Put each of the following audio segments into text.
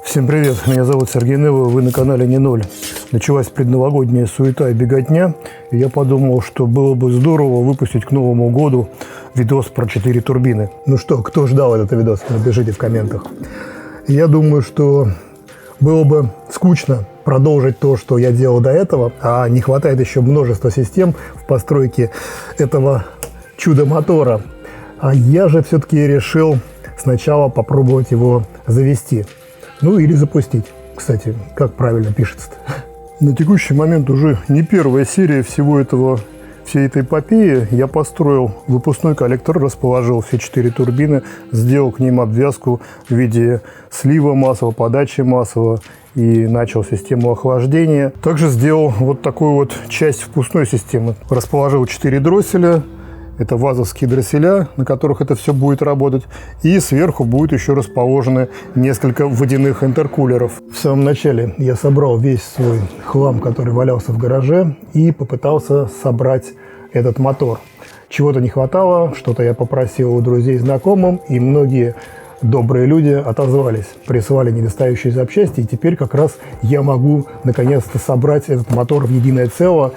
Всем привет, меня зовут Сергей Невы, вы на канале Не Ноль. Началась предновогодняя суета и беготня, и я подумал, что было бы здорово выпустить к Новому году видос про 4 турбины. Ну что, кто ждал этот видос? Напишите в комментах. Я думаю, что было бы скучно продолжить то, что я делал до этого, а не хватает еще множества систем в постройке этого чудо-мотора. А я же все-таки решил сначала попробовать его завести. Ну или запустить. Кстати, как правильно пишется-то? На текущий момент уже не первая серия всей этой эпопеи. Я построил выпускной коллектор, расположил все 4 турбины, сделал к ним обвязку в виде слива масла, подачи масла и начал систему охлаждения. Также сделал вот такую вот часть впускной системы. Расположил 4 дросселя. Это вазовские дросселя, на которых это все будет работать. И сверху будет еще расположены несколько водяных интеркулеров. В самом начале я собрал весь свой хлам, который валялся в гараже, и попытался собрать этот мотор. Чего-то не хватало, что-то я попросил у друзей и знакомых, и многие добрые люди отозвались, прислали недостающие запчасти, и теперь как раз я могу наконец-то собрать этот мотор в единое целое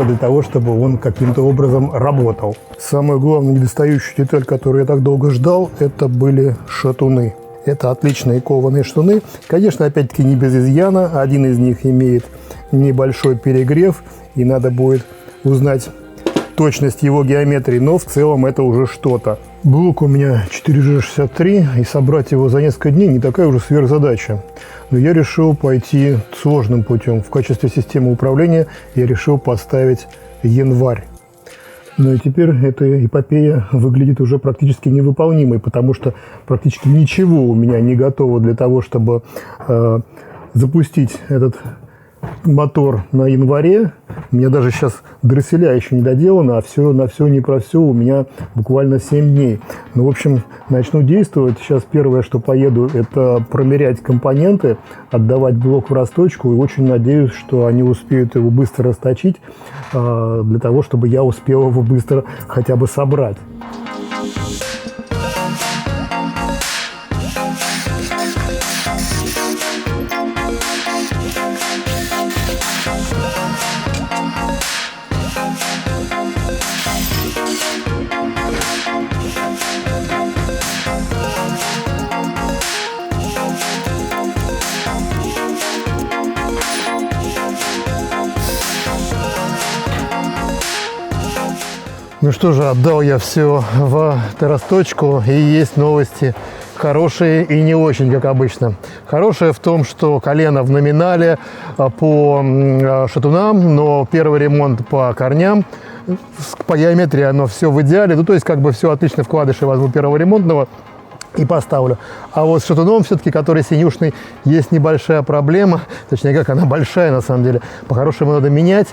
для того, чтобы он каким-то образом работал. Самая главная недостающая деталь, которую я так долго ждал, это были шатуны. Это отличные кованые шатуны. Конечно, опять-таки не без изъяна. Один из них имеет небольшой перегрев, и надо будет узнать точность его геометрии, но в целом это уже что-то. Блок у меня 4G63, и собрать его за несколько дней не такая уже сверхзадача. Но я решил пойти сложным путем. В качестве системы управления я решил поставить январь. Ну и теперь эта эпопея выглядит уже практически невыполнимой, потому что практически ничего у меня не готово для того, чтобы запустить этот мотор на январе. У меня даже сейчас дросселя еще не доделано, а на все не про все у меня буквально 7 дней. Ну, в общем, начну действовать. Сейчас первое, что поеду, это промерять компоненты, отдавать блок в расточку, и очень надеюсь, что они успеют его быстро расточить, для того, чтобы я успел его быстро хотя бы собрать. Ну что же, отдал я все в расточку, и есть новости хорошие и не очень, как обычно. Хорошее в том, что колено в номинале по шатунам, но первый ремонт по корням, по геометрии оно все в идеале. Ну, то есть, как бы все отлично, вкладыши возьму первого ремонтного и поставлю. А вот с шатуном все-таки, который синюшный, есть небольшая проблема. Точнее, как она большая, на самом деле. По-хорошему надо менять.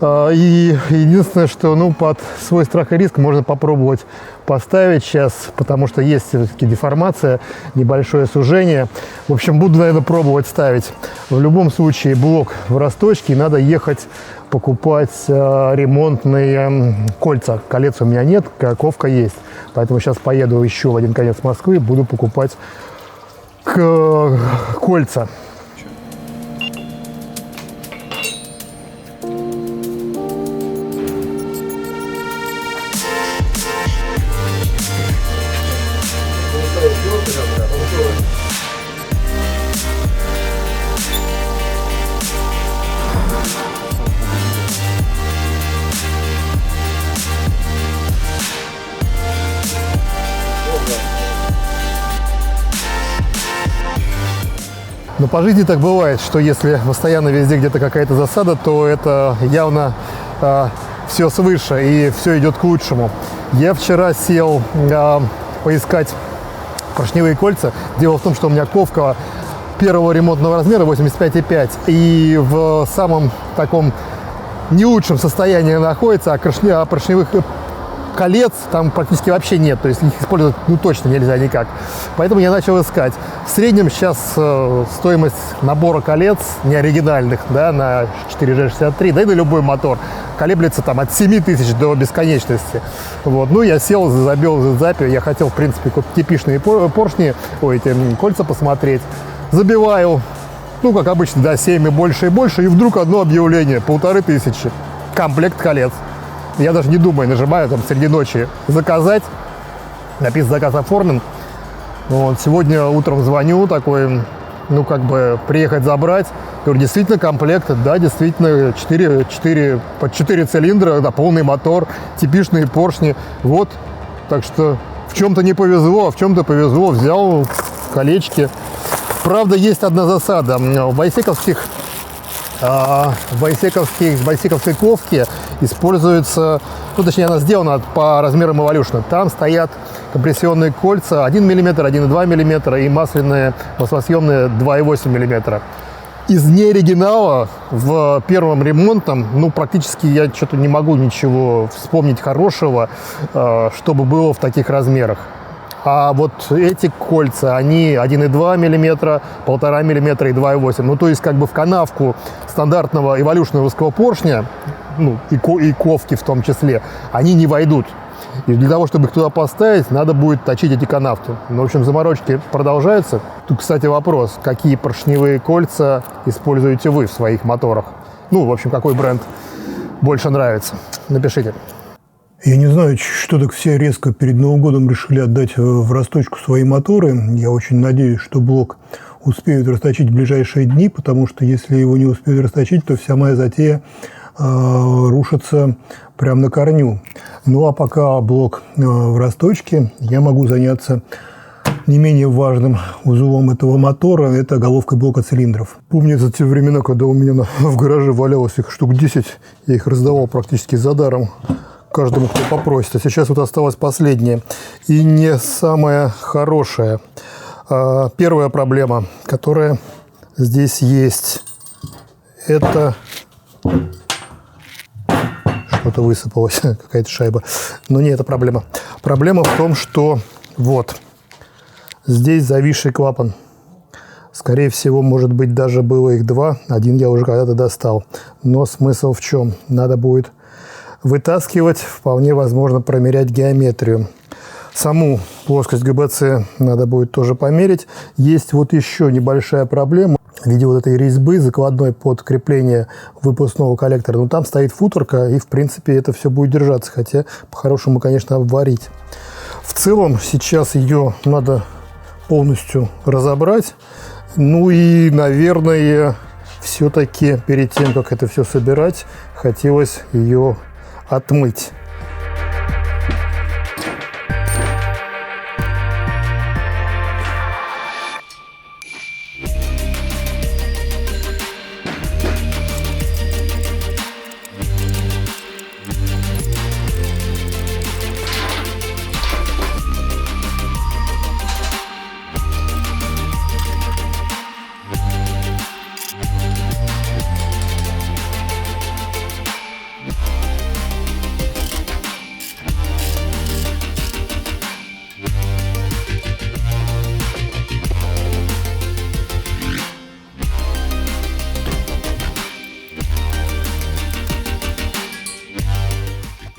И единственное, что под свой страх и риск можно попробовать поставить сейчас, потому что есть все-таки деформация, небольшое сужение. В общем, буду, наверное, пробовать ставить. В любом случае, блок в расточке, надо ехать покупать ремонтные кольца. Колец у меня нет, ковка есть. Поэтому сейчас поеду еще в один конец Москвы, буду покупать кольца. Но по жизни так бывает, что если постоянно везде где-то какая-то засада, то это явно все свыше и все идет к лучшему. Я вчера сел поискать поршневые кольца. Дело в том, что у меня ковка первого ремонтного размера 85,5 и в самом таком не лучшем состоянии находится, а поршневых колец там практически вообще нет, то есть их использовать точно нельзя никак. Поэтому я начал искать. В среднем сейчас стоимость набора колец неоригинальных, да, на 4G63, да и на любой мотор колеблется там от 7 тысяч до бесконечности. Вот. Ну, я сел, забил запись, я хотел, в принципе, типичные поршни, эти кольца посмотреть. Забиваю, ну, как обычно, да, 7 и больше, и вдруг одно объявление, 1500, комплект колец. Я даже не думаю, нажимаю там среди ночи заказать. Написан заказ оформлен. Вот, сегодня утром звоню такой, ну как бы приехать забрать. Говорю, действительно комплект, да, действительно 4 цилиндра, да, полный мотор, типичные поршни. Вот, так что в чем-то не повезло, а в чем-то повезло. Взял колечки. Правда, есть одна засада. В байсековской ковке используется, ну, точнее, она сделана по размерам Evolution. Там стоят компрессионные кольца 1 мм, 1,2 мм и масляные маслосъемные 2,8 мм. Из неоригинала в первом ремонтном, ну, практически я что-то не могу ничего вспомнить хорошего, чтобы было в таких размерах. А вот эти кольца, они 1,2 мм, 1,5 мм и 2,8. Ну, то есть, как бы в канавку стандартного эволюшновского поршня, ну, и ковки в том числе, они не войдут. И для того, чтобы их туда поставить, надо будет точить эти канавки. Ну, в общем, заморочки продолжаются. Тут, кстати, вопрос, какие поршневые кольца используете вы в своих моторах? Ну, в общем, какой бренд больше нравится? Напишите. Я не знаю, что так все резко перед Новым годом решили отдать в расточку свои моторы. Я очень надеюсь, что блок успеют расточить в ближайшие дни, потому что если его не успеют расточить, то вся моя затея рушится прямо на корню. Ну а пока блок в расточке, я могу заняться не менее важным узлом этого мотора – это головка блока цилиндров. Помню те времена, когда у меня в гараже валялось их штук 10, я их раздавал практически за даром каждому, кто попросит. А сейчас вот осталось последнее. И не самое хорошее. Первая проблема, которая здесь есть, это что-то высыпалось, какая-то шайба. Но не это проблема. Проблема в том, что вот здесь зависший клапан. Скорее всего, может быть, даже было их два. Один я уже когда-то достал. Но смысл в чем? Надо будет вытаскивать, вполне возможно, промерять геометрию. Саму плоскость ГБЦ надо будет тоже померить. Есть вот еще небольшая проблема в виде вот этой резьбы закладной под крепление выпускного коллектора. Но там стоит футорка, и, в принципе, это все будет держаться. Хотя, по-хорошему, конечно, обварить. В целом, сейчас ее надо полностью разобрать. Ну и, наверное, все-таки перед тем, как это все собирать, хотелось ее отмыть.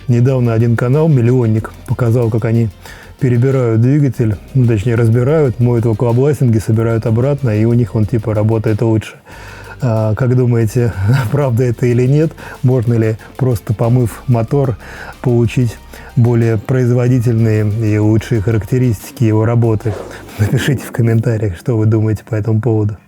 Недавно один канал, миллионник, показал, как они перебирают двигатель, ну, точнее, разбирают, моют в аквабластинге, собирают обратно, и у них он типа работает лучше. Как думаете, правда это или нет? Можно ли, просто помыв мотор, получить более производительные и лучшие характеристики его работы? Напишите в комментариях, что вы думаете по этому поводу.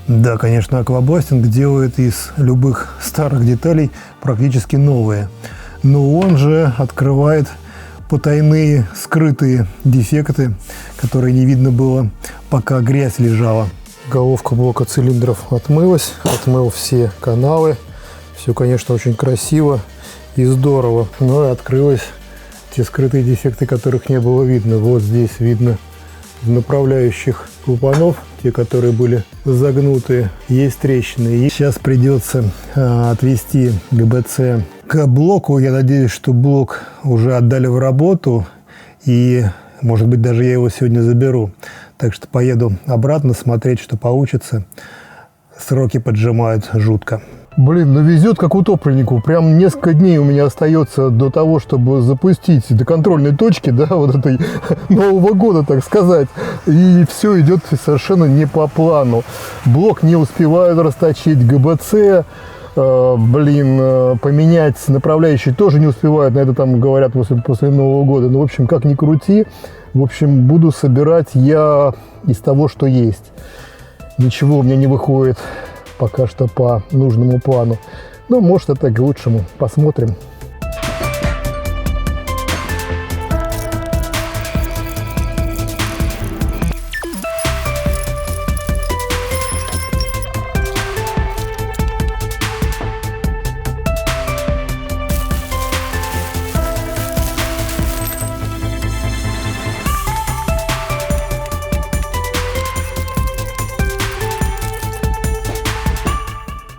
Да, конечно, аквабластинг делает из любых старых деталей практически новые. Но он же открывает потайные, скрытые дефекты, которые не видно было, пока грязь лежала. Головка блока цилиндров отмылась, отмыл все каналы. Все, конечно, очень красиво и здорово. Но и открылось те скрытые дефекты, которых не было видно. Вот здесь видно в направляющих клапанов, те, которые были загнутые, есть трещины. И сейчас придется отвести ГБЦ к блоку. Я надеюсь, что блок уже отдали в работу, и, может быть, даже я его сегодня заберу. Так что поеду обратно смотреть, что получится. Сроки поджимают жутко. Блин, ну везет как утопленнику. Прям несколько дней у меня остается до того, чтобы запустить до контрольной точки, да, вот этой Нового года, так сказать. И все идет совершенно не по плану. Блок не успевают расточить, ГБЦ, поменять направляющие тоже не успевают. На это там говорят после Нового года. Ну, в общем, как ни крути. В общем, буду собирать я из того, что есть. Ничего у меня не выходит пока что по нужному плану. Но может это к лучшему. Посмотрим.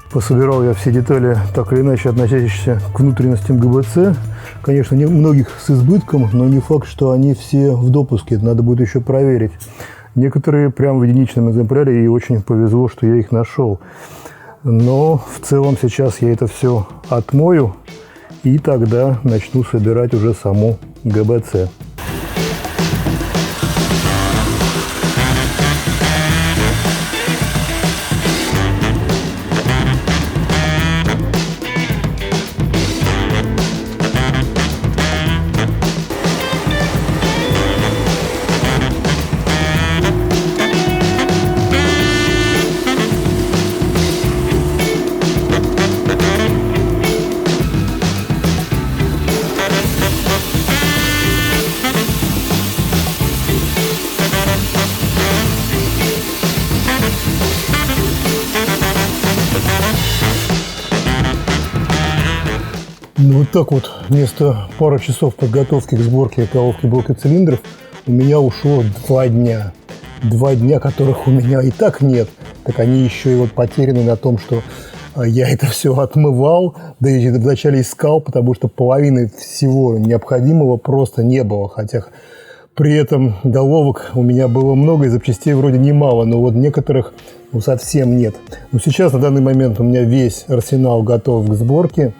Пособирал я все детали, так или иначе относящиеся к внутренностям ГБЦ. Конечно, многих с избытком, но не факт, что они все в допуске. Это надо будет еще проверить. Некоторые прям в единичном экземпляре, и очень повезло, что я их нашел. Но в целом сейчас я это все отмою, и тогда начну собирать уже саму ГБЦ. Ну вот так вот, вместо пары часов подготовки к сборке головки блока цилиндров у меня ушло 2 дня. 2 дня, которых у меня и так нет. Так они еще и вот потеряны на том, что я это все отмывал, да и вначале искал, потому что половины всего необходимого просто не было. Хотя при этом головок у меня было много и запчастей вроде немало, но вот некоторых совсем нет. Но сейчас на данный момент у меня весь арсенал готов к сборке.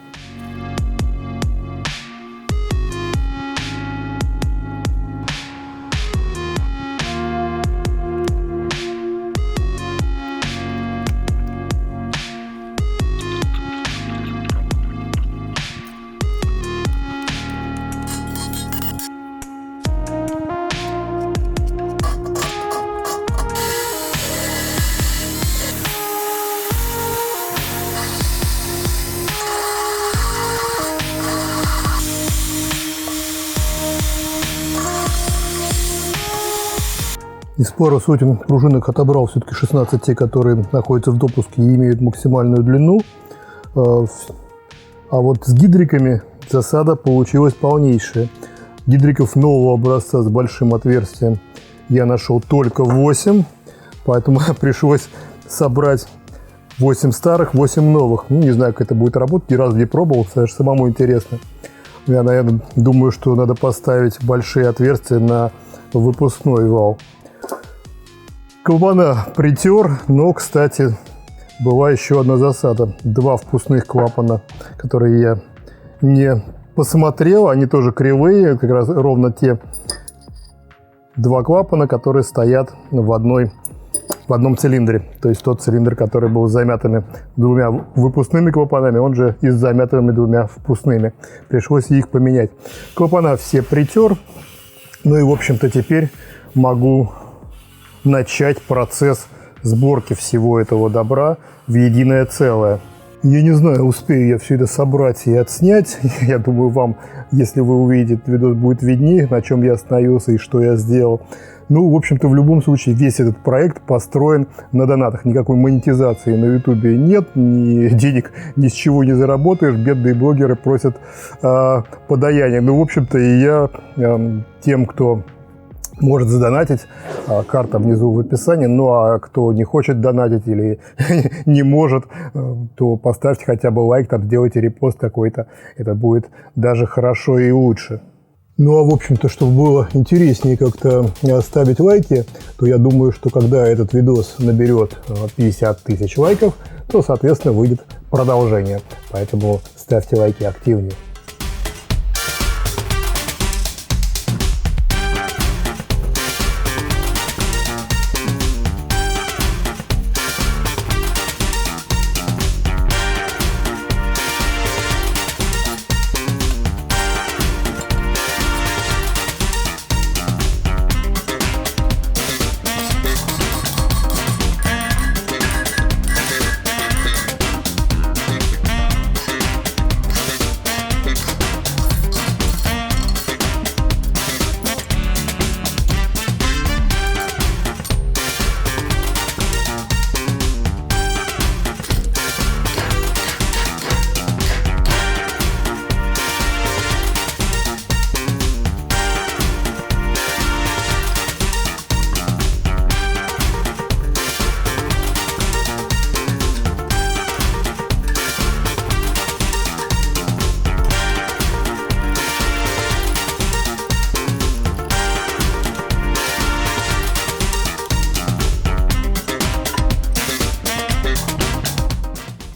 Из пары сотен пружинок отобрал все-таки 16 те, которые находятся в допуске и имеют максимальную длину. А вот с гидриками засада получилась полнейшая. Гидриков нового образца с большим отверстием я нашел только 8, поэтому пришлось собрать 8 старых, 8 новых. Ну, не знаю, как это будет работать, ни разу не пробовал, даже самому интересно. Я, наверное, думаю, что надо поставить большие отверстия на выпускной вал. Клапана притер, но, кстати, была еще одна засада. 2 впускных клапана, которые я не посмотрел, они тоже кривые, как раз ровно те 2 клапана, которые стоят в одном цилиндре. То есть тот цилиндр, который был с замятыми 2 выпускными клапанами, он же и с замятыми 2 впускными. Пришлось их поменять. Клапана все притер, ну и, в общем-то, теперь могу начать процесс сборки всего этого добра в единое целое. Я не знаю, успею я все это собрать и отснять. Я думаю, вам, если вы увидите этот видос, будет виднее, на чем я остановился и что я сделал. Ну, в общем-то, в любом случае, весь этот проект построен на донатах. Никакой монетизации на Ютубе нет, ни денег ни с чего не заработаешь. Бедные блогеры просят подаяния. Ну, в общем-то, и я тем, кто может задонатить, карта внизу в описании. Ну, а кто не хочет донатить или не может, то поставьте хотя бы лайк, там сделайте репост какой-то. Это будет даже хорошо и лучше. Ну, а в общем-то, чтобы было интереснее как-то ставить лайки, то я думаю, что когда этот видос наберет 50 тысяч лайков, то, соответственно, выйдет продолжение. Поэтому ставьте лайки активнее.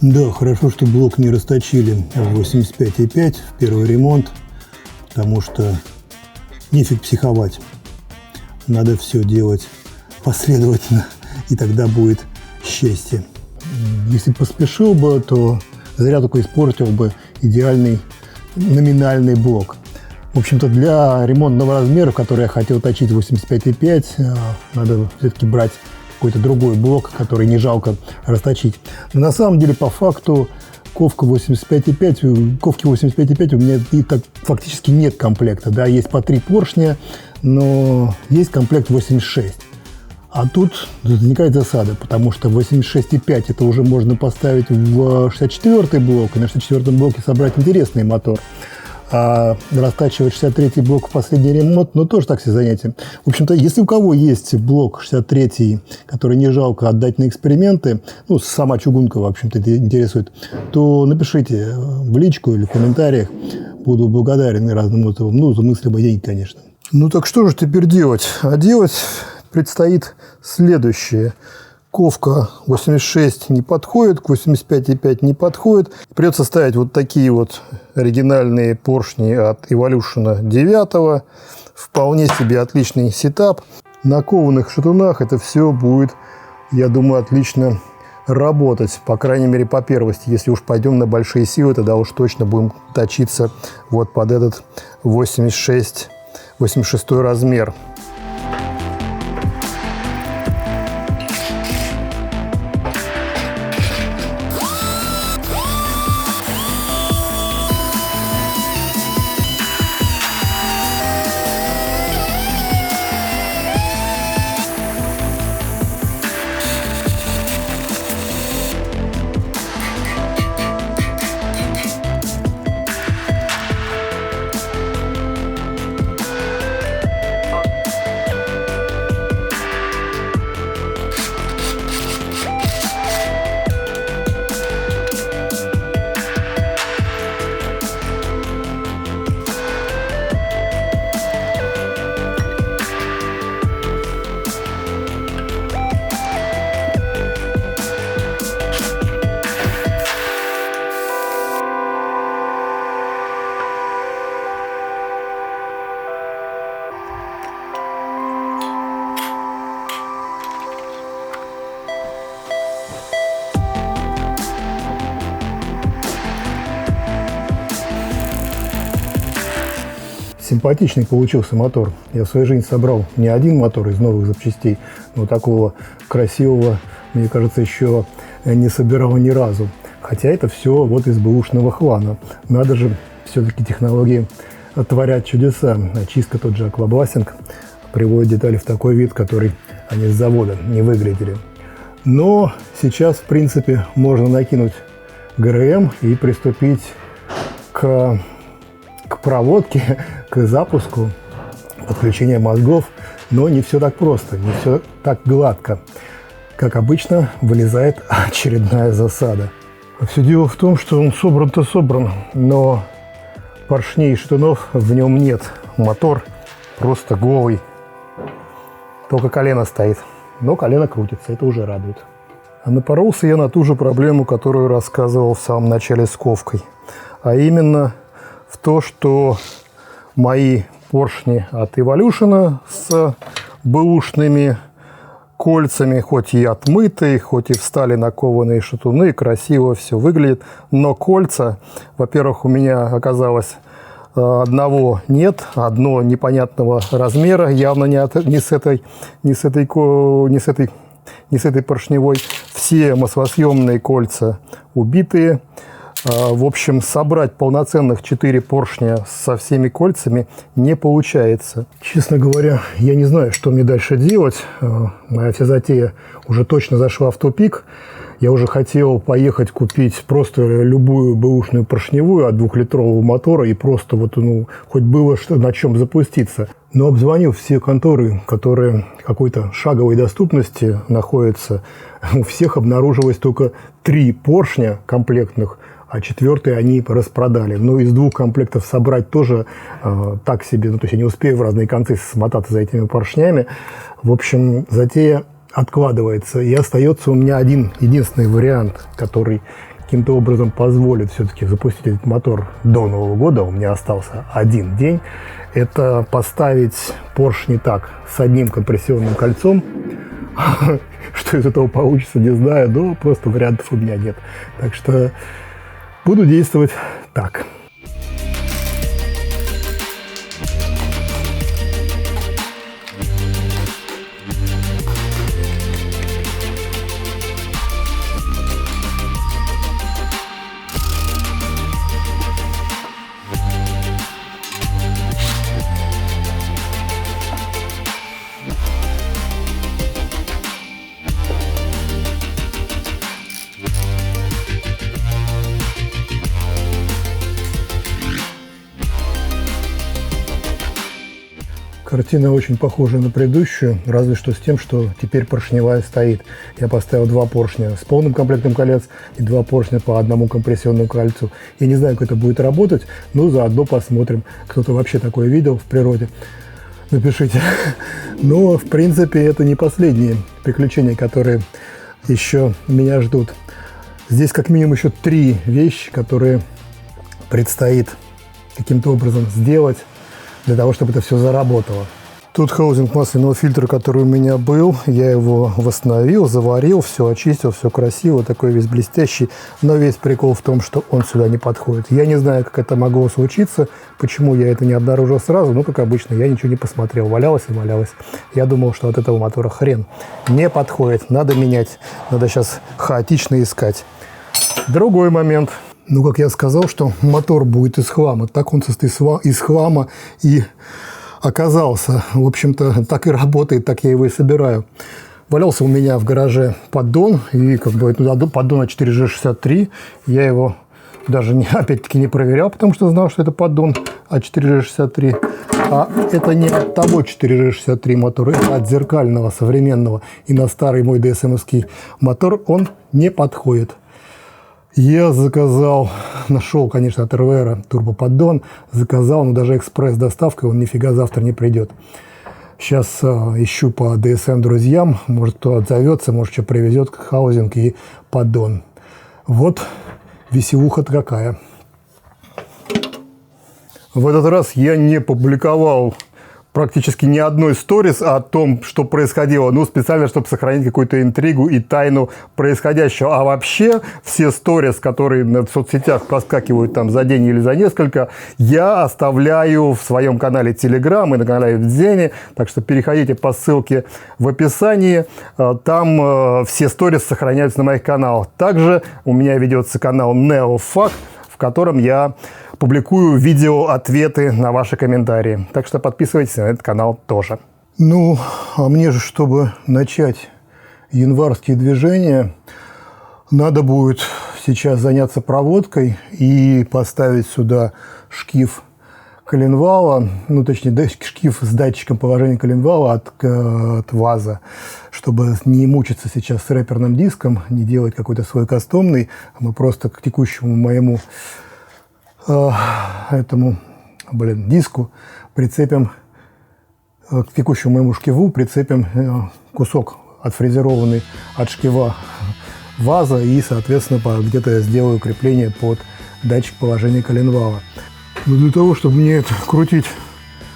Да, хорошо, что блок не расточили в 85,5 в первый ремонт, потому что нефиг психовать. Надо все делать последовательно, и тогда будет счастье. Если поспешил бы, то зря только испортил бы идеальный номинальный блок. В общем-то, для ремонтного размера, который я хотел точить 85,5, надо все-таки брать какой-то другой блок, который не жалко расточить. Но на самом деле, по факту, ковки 85,5 у меня и так фактически нет комплекта. Да, есть по 3 поршня, но есть комплект 86. А тут возникает засада, потому что 86,5 это уже можно поставить в 64-й блок, и на 64-м блоке собрать интересный мотор. А растачивать 63-й блок в последний ремонт, ну, тоже так себе занятие. В общем-то, если у кого есть блок 63-й, который не жалко отдать на эксперименты, ну, сама чугунка, в общем-то, это интересует, то напишите в личку или в комментариях. Буду благодарен разным отзывам. Ну, за мыслимый день, конечно. Ну, так что же теперь делать? А делать предстоит следующее. Ковка 86 не подходит, к 85,5 не подходит. Придется ставить вот такие вот оригинальные поршни от Evolution 9. Вполне себе отличный сетап. На кованых шатунах это все будет, я думаю, отлично работать. По крайней мере, по первости. Если уж пойдем на большие силы, тогда уж точно будем точиться вот под этот 86 размер. Симпатичный получился мотор. Я в своей жизни собрал не один мотор из новых запчастей, но такого красивого, мне кажется, еще не собирал ни разу. Хотя это все вот из бэушного хлама. Надо же, все-таки технологии творят чудеса. Очистка, тот же аквабластинг, приводит детали в такой вид, который они с завода не выглядели. Но сейчас, в принципе, можно накинуть ГРМ и приступить к проводке, к запуску, подключению мозгов. Но не все так просто, не все так гладко. Как обычно, вылезает очередная засада. Все дело в том, что он собран-то собран, но поршней и штанов в нем нет. Мотор просто голый. Только колено стоит. Но колено крутится, это уже радует. А напоролся я на ту же проблему, которую рассказывал в самом начале с ковкой. А именно в то, что мои поршни от Evolution с бэушными кольцами, хоть и отмытые, хоть и в стали накованные шатуны, красиво все выглядит, но кольца, во-первых, у меня оказалось одного нет, одно непонятного размера, явно не с этой поршневой. Все маслосъемные кольца убитые. В общем, собрать полноценных 4 поршня со всеми кольцами не получается. Честно говоря, я не знаю, что мне дальше делать. Моя вся затея уже точно зашла в тупик. Я уже хотел поехать купить просто любую бэушную поршневую от 2-литрового мотора и просто вот, хоть было что, на чем запуститься. Но обзвонил все конторы, которые в какой-то шаговой доступности находятся, у всех обнаружилось только 3 поршня комплектных, а 4-й они распродали. Но из 2 комплектов собрать тоже так себе, то есть я не успею в разные концы смотаться за этими поршнями. В общем, затея откладывается, и остается у меня один единственный вариант, который каким-то образом позволит все-таки запустить этот мотор до Нового года. У меня остался один день. Это поставить поршни так, с одним компрессионным кольцом. Что из этого получится, не знаю, но просто вариантов у меня нет. Так что буду действовать так. Картина очень похожа на предыдущую, разве что с тем, что теперь поршневая стоит. Я поставил 2 поршня с полным комплектом колец и 2 поршня по одному компрессионному кольцу. Я не знаю, как это будет работать, но заодно посмотрим. Кто-то вообще такое видел в природе? Напишите. Но, в принципе, это не последние приключения, которые еще меня ждут. Здесь как минимум еще 3 вещи, которые предстоит каким-то образом сделать, для того, чтобы это все заработало. Тут хаузинг масляного фильтра, который у меня был, я его восстановил, заварил, все очистил, все красиво, такой весь блестящий, но весь прикол в том, что он сюда не подходит. Я не знаю, как это могло случиться, почему я это не обнаружил сразу, но, как обычно, я ничего не посмотрел, валялось и валялось. Я думал, что от этого мотора хрен. Не подходит, надо менять, надо сейчас хаотично искать. Другой момент. Ну, как я сказал, что мотор будет из хлама, так он состоит из хлама и оказался. В общем-то, так и работает, так я его и собираю. Валялся у меня в гараже поддон, и как бы поддона 4G63. Я его даже опять-таки не проверял, потому что знал, что это поддон от 4G63. А это не от того 4G63 мотора, это от зеркального, современного. И на старый мой DSM-овский мотор он не подходит. Я заказал, нашел, конечно, от РВР турбоподдон, заказал, но даже экспресс-доставкой он нифига завтра не придет. Сейчас ищу по DSM друзьям, может, кто отзовется, может, что привезет, хаузинг и поддон. Вот веселуха-то какая. В этот раз я не публиковал практически ни одной сторис о том, что происходило, ну, специально, чтобы сохранить какую-то интригу и тайну происходящего. А вообще все сторис, которые в соцсетях проскакивают там за день или за несколько, я оставляю в своем канале Telegram и на канале в Дзене, так что переходите по ссылке в описании, там все сторис сохраняются на моих каналах. Также у меня ведется канал NeoFAQ, в котором я публикую видео-ответы на ваши комментарии. Так что подписывайтесь на этот канал тоже. Ну, а мне же, чтобы начать январские движения, надо будет сейчас заняться проводкой и поставить сюда шкив коленвала, ну, точнее, шкив с датчиком положения коленвала от ВАЗа, чтобы не мучиться сейчас с рэперным диском, не делать какой-то свой кастомный. Мы просто к текущему моему диску прицепим, к текущему моему шкиву прицепим кусок отфрезерованный от шкива ВАЗа и, соответственно, где-то я сделаю крепление под датчик положения коленвала. Но для того, чтобы мне это крутить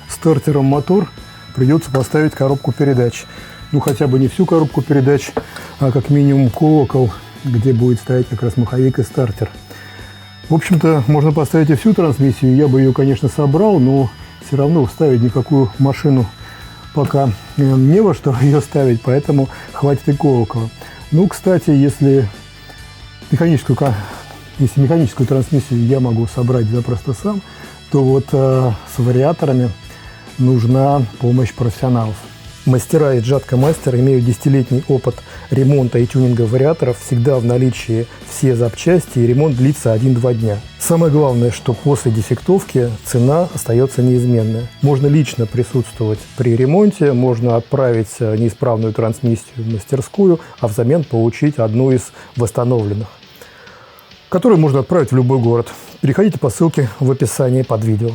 стартером мотор, придется поставить коробку передач. Ну, хотя бы не всю коробку передач, а как минимум колокол, где будет стоять как раз маховик и стартер. В общем-то, можно поставить и всю трансмиссию. Я бы ее, конечно, собрал, но все равно вставить никакую машину пока не во что ее ставить, поэтому хватит и колокола. Ну, кстати, если механическую трансмиссию я могу собрать запросто сам, то вот с вариаторами нужна помощь профессионалов. Мастера и Джатка-мастер имеют 10-летний опыт ремонта и тюнинга вариаторов, всегда в наличии все запчасти, и ремонт длится 1-2 дня. Самое главное, что после дефектовки цена остается неизменная. Можно лично присутствовать при ремонте, можно отправить неисправную трансмиссию в мастерскую, а взамен получить одну из восстановленных, которую можно отправить в любой город. Переходите по ссылке в описании под видео.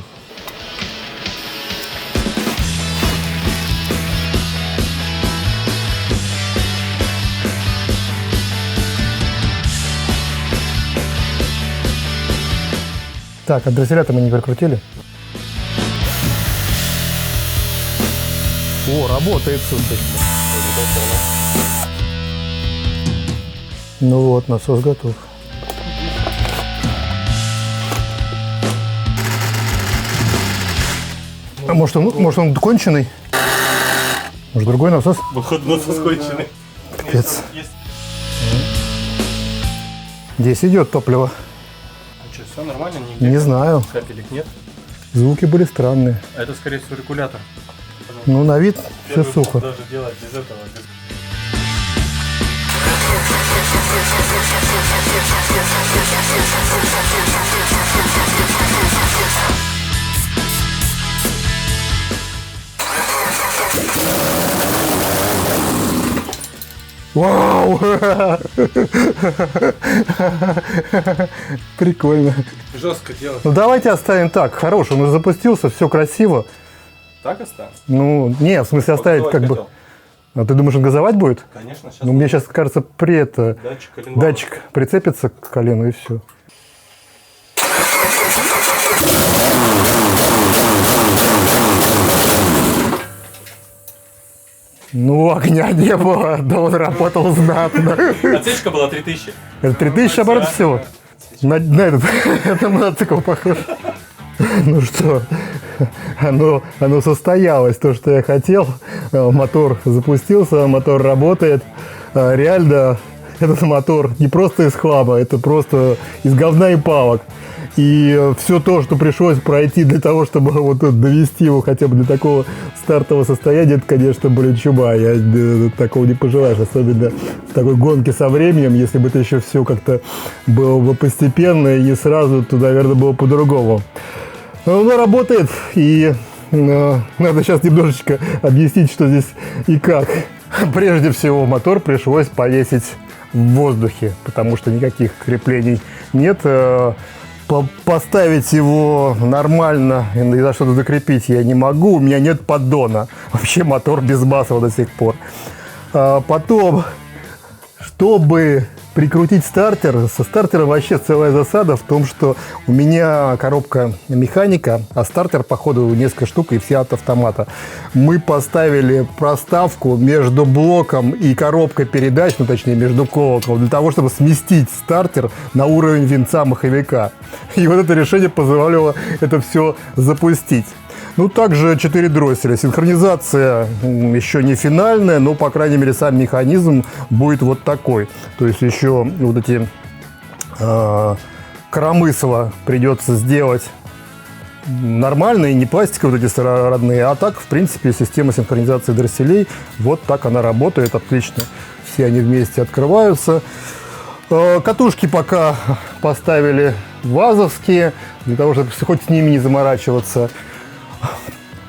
Так, а дросселя-то мы не прикрутили? О, работает, слушай. Ну вот, насос готов. А может он конченый? Может, другой насос? Выход насос конченый. Капец. Здесь идет топливо. Ну что, все нормально? Нигде Не знаю. капелек нет? Звуки были странные. А это, скорее всего, регулятор. Ну, на вид все Первый сухо. буду даже делать без этого. Вау! Прикольно. Жестко делать. Ну, давайте оставим так. Хороший, он уже запустился, все красиво. Так оставим? Ну, не, в смысле оставить как бы... Хотел. А ты думаешь, он газовать будет? Конечно, сейчас. Ну, мне сейчас кажется, Датчик коленвала. датчик прицепится к колену и все. Ну, огня не было, да он работал знатно. Отсечка была 3000. Это 3000 оборотов всего? На этот, это мотоцикл похож. Ну что, оно состоялось, то, что я хотел. Мотор запустился, мотор работает. Реально, этот мотор не просто из хлама, это просто из говна и палок. И все то, что пришлось пройти для того, чтобы вот довести его хотя бы до такого стартового состояния, это, конечно, блин, чума. Я такого не пожелаешь, особенно в такой гонке со временем. Если бы это еще все как-то было бы постепенно и не сразу, то, наверное, было по-другому. Но оно работает, и надо сейчас немножечко объяснить, что здесь и как. Прежде всего, мотор пришлось повесить в воздухе, потому что никаких креплений нет. Поставить его нормально и за что-то закрепить я не могу, у меня нет поддона. Вообще мотор без масла до сих пор. Потом, чтобы прикрутить стартер. Со стартера вообще целая засада в том, что у меня коробка механика, а стартер, походу, несколько штук и все от автомата. Мы поставили проставку между блоком и коробкой передач, ну точнее между колоколом, для того, чтобы сместить стартер на уровень винца маховика. И вот это решение позволило это все запустить. Ну, также 4 дросселя. Синхронизация еще не финальная, но, по крайней мере, сам механизм будет вот такой. То есть еще вот эти коромысла придется сделать нормальные, не пластиковые вот эти родные, а так, в принципе, система синхронизации дросселей, вот так она работает, отлично. Все они вместе открываются. Катушки пока поставили вазовские, для того, чтобы хоть с ними не заморачиваться.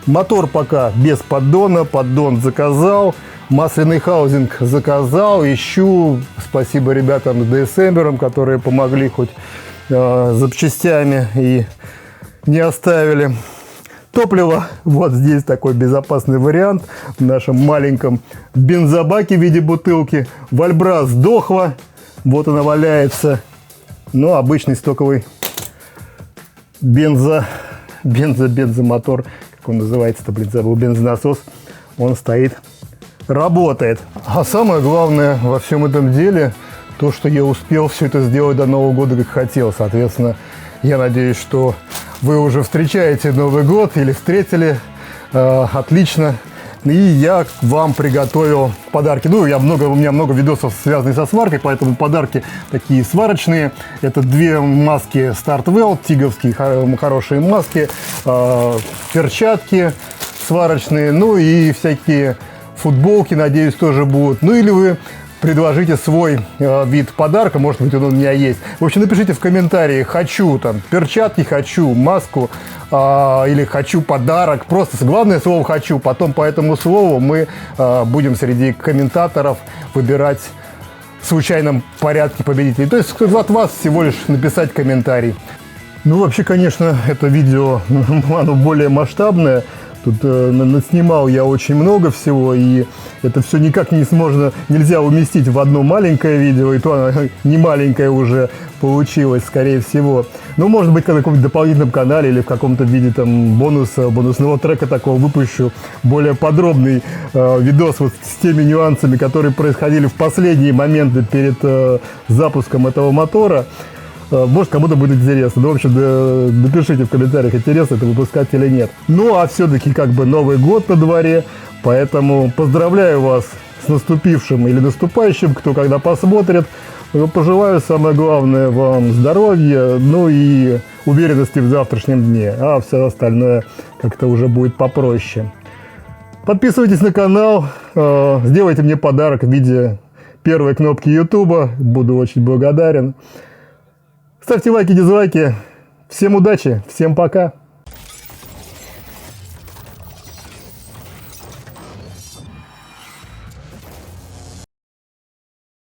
Мотор пока без поддона, поддон заказал, масляный хаузинг заказал, ищу, спасибо ребятам с DSM, которые помогли хоть запчастями и не оставили. Топливо, вот здесь такой безопасный вариант в нашем маленьком бензобаке в виде бутылки. Вальбра сдохла, вот она валяется, но обычный стоковый бензомотор, как он называется-то, блин, забыл, бензонасос, он стоит, работает. А самое главное во всем этом деле, то, что я успел все это сделать до Нового года, как хотел. Соответственно, я надеюсь, что вы уже встречаете Новый год или встретили, отлично. И я вам приготовил подарки. Ну, у меня много видосов, связанных со сваркой, поэтому подарки такие сварочные. Это 2 маски Startwell, тиговские хорошие маски, перчатки сварочные, ну и всякие футболки, надеюсь, тоже будут. Ну или вы предложите свой вид подарка, может быть, он у меня есть. В общем, напишите в комментарии, хочу там перчатки, хочу маску или хочу подарок. Просто главное слово «хочу». Потом по этому слову мы будем среди комментаторов выбирать в случайном порядке победителей. То есть от вас всего лишь написать комментарий. Ну, вообще, конечно, это видео оно более масштабное. Тут наснимал я очень много всего, и это все никак нельзя уместить в одно маленькое видео, и то оно не маленькое уже получилось, скорее всего. Ну, может быть, на каком-то дополнительном канале или в каком-то виде там бонусного трека такого выпущу более подробный видос вот с теми нюансами, которые происходили в последние моменты перед запуском этого мотора. Может, кому-то будет интересно. Ну, в общем, напишите в комментариях, интересно это выпускать или нет. Ну, а все-таки как бы Новый год на дворе, поэтому поздравляю вас с наступившим или наступающим, кто когда посмотрит. Пожелаю, самое главное, вам здоровья, ну и уверенности в завтрашнем дне, а все остальное как-то уже будет попроще. Подписывайтесь на канал, сделайте мне подарок в виде первой кнопки YouTube, буду очень благодарен. Ставьте лайки, дизлайки. Всем удачи, всем пока.